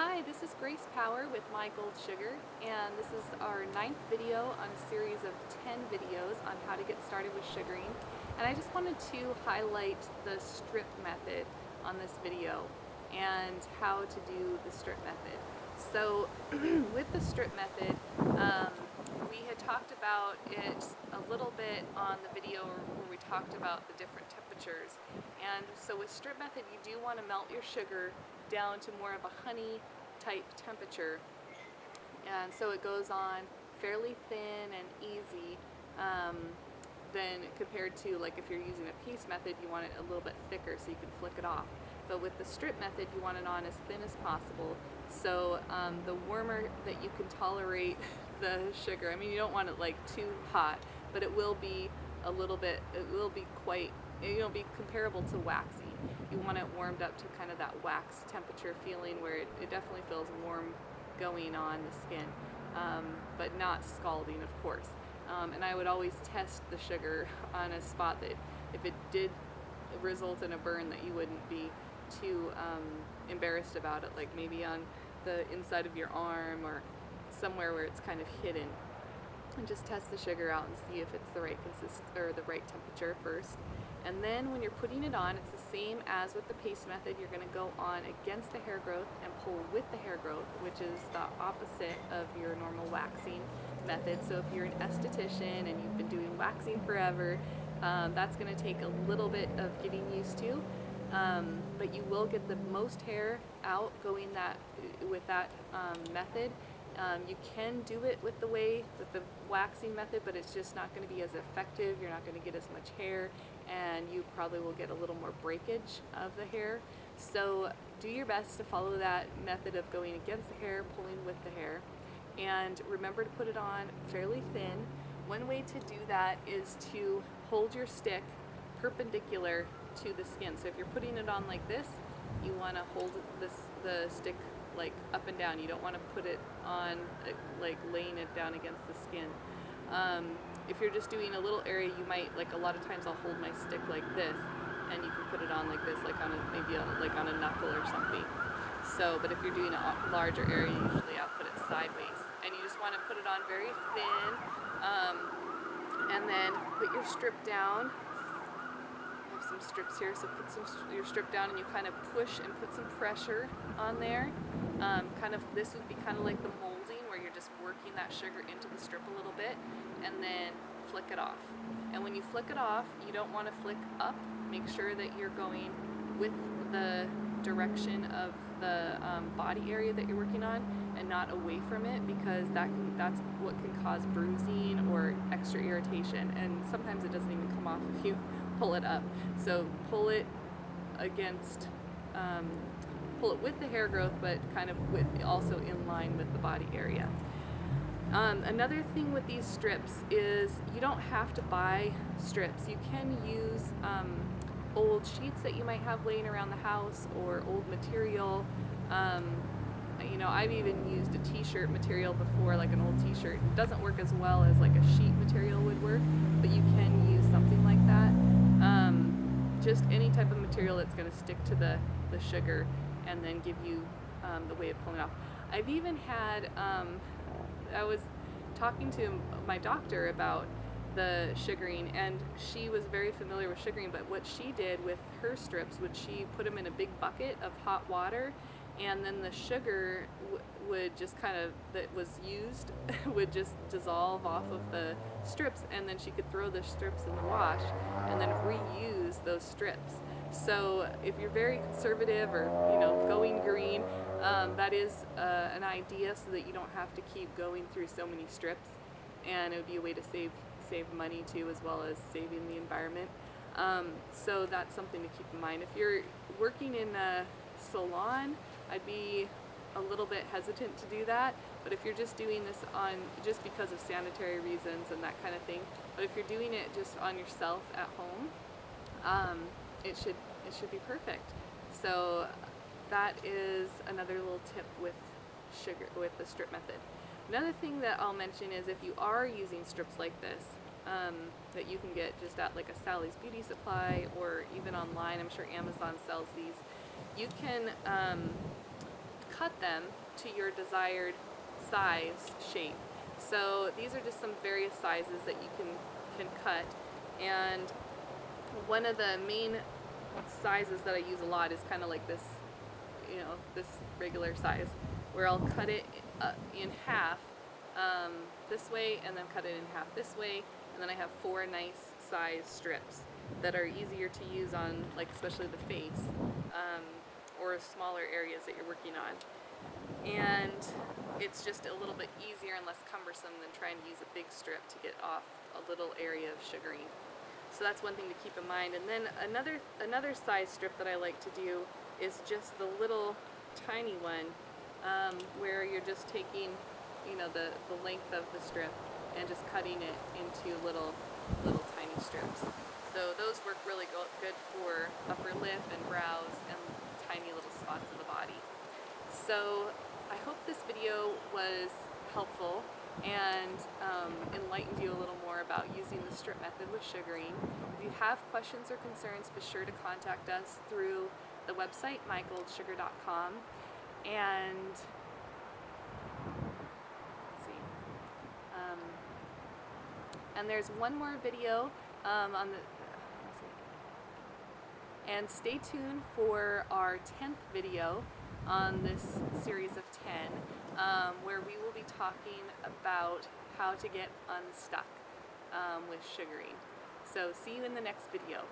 Hi, this is Grace Power with My Gold Sugar, and this is our 9th video on a series of 10 videos on how to get started with sugaring. And I just wanted to highlight the strip method on this video and how to do the strip method. So with the strip method, we had talked about it a little bit on the video where we talked about the different temperatures. And so with strip method, you do want to melt your sugar down to more of a honey type temperature, and so it goes on fairly thin and easy, than compared to, like, if you're using a piece method, you want it a little bit thicker so you can flick it off. But with the strip method, you want it on as thin as possible, so the warmer that you can tolerate the sugar, I mean, you don't want it like too hot, but it will be a little bit, it will be quite, be comparable to waxing. You want it warmed up to kind of that wax temperature feeling where it definitely feels warm going on the skin, but not scalding, of course. And I would always test the sugar on a spot that if it did result in a burn, that you wouldn't be too embarrassed about it, like maybe on the inside of your arm or somewhere where it's kind of hidden. And just test the sugar out and see if it's the right the right temperature first. And then when you're putting it on, it's the same as with the paste method. You're going to go on against the hair growth and pull with the hair growth, which is the opposite of your normal waxing method. So if you're an esthetician and you've been doing waxing forever, that's going to take a little bit of getting used to, but you will get the most hair out going with that method. You can do it with the waxing method, but it's just not going to be as effective. You're not going to get as much hair, and you probably will get a little more breakage of the hair. So do your best to follow that method of going against the hair, pulling with the hair, and remember to put it on fairly thin. One way to do that is to hold your stick perpendicular to the skin. So if you're putting it on like this, you want to hold the stick like up and down. You don't want to put it on like laying it down against the skin. If you're just doing a little area, you might, like, a lot of times I'll hold my stick like this, and you can put it on like this, like on maybe on a knuckle or something. So, but if you're doing a larger area, usually I'll put it sideways, and you just want to put it on very thin, and then put your strip down. I have some strips here, so put your strip down, and you kind of push and put some pressure on there. This would be kind of like the molding, where you're just working that sugar into the strip a little bit, and then flick it off. And when you flick it off, you don't want to flick up. Make sure that you're going with the direction of the body area that you're working on, and not away from it, because that's what can cause bruising or extra irritation, and sometimes it doesn't even come off if you pull it up. So pull it with the hair growth, but kind of also in line with the body area. Another thing with these strips is you don't have to buy strips. You can use old sheets that you might have laying around the house, or old material. I've even used a t-shirt material before, like an old t-shirt. It doesn't work as well as like a sheet material would work, but you can use something like that. Just any type of material that's going to stick to the sugar and then give you the way of pulling off. I've even had, I was talking to my doctor about the sugaring, and she was very familiar with sugaring, but what she did with her strips would she put them in a big bucket of hot water, and then the sugar would just that was used would just dissolve off of the strips, and then she could throw the strips in the wash and then reuse those strips. So if you're very conservative, or going green, that is an idea, so that you don't have to keep going through so many strips, and it would be a way to save money too, as well as saving the environment. So that's something to keep in mind. If you're working in a salon, I'd be a little bit hesitant to do that, but if you're just doing this just because of sanitary reasons and that kind of thing, but if you're doing it just on yourself at home, it should be perfect. So that is another little tip with sugar, with the strip method. Another thing that I'll mention is, if you are using strips like this, that you can get just at like a Sally's Beauty Supply, or even online, I'm sure Amazon sells these, you can cut them to your desired size shape. So these are just some various sizes that you can cut, and one of the main sizes that I use a lot is kind of like this, this regular size, where I'll cut it in half this way, and then cut it in half this way, and then I have 4 nice size strips that are easier to use on, like, especially the face, or smaller areas that you're working on. And it's just a little bit easier and less cumbersome than trying to use a big strip to get off a little area of sugaring. So that's one thing to keep in mind. And then another size strip that I like to do is just the little tiny one, where you're just taking, the length of the strip and just cutting it into little tiny strips. So those work really good for upper lip and brows and tiny little spots in the body. So I hope this video was helpful and enlightened you a little more about using the strip method with sugaring. If you have questions or concerns, be sure to contact us through the website mygoldsugar.com. And let's see. And there's one more video on the. Let's see. And stay tuned for our 10th video on this series of 10, where we will be talking about how to get unstuck with sugaring. So see you in the next video.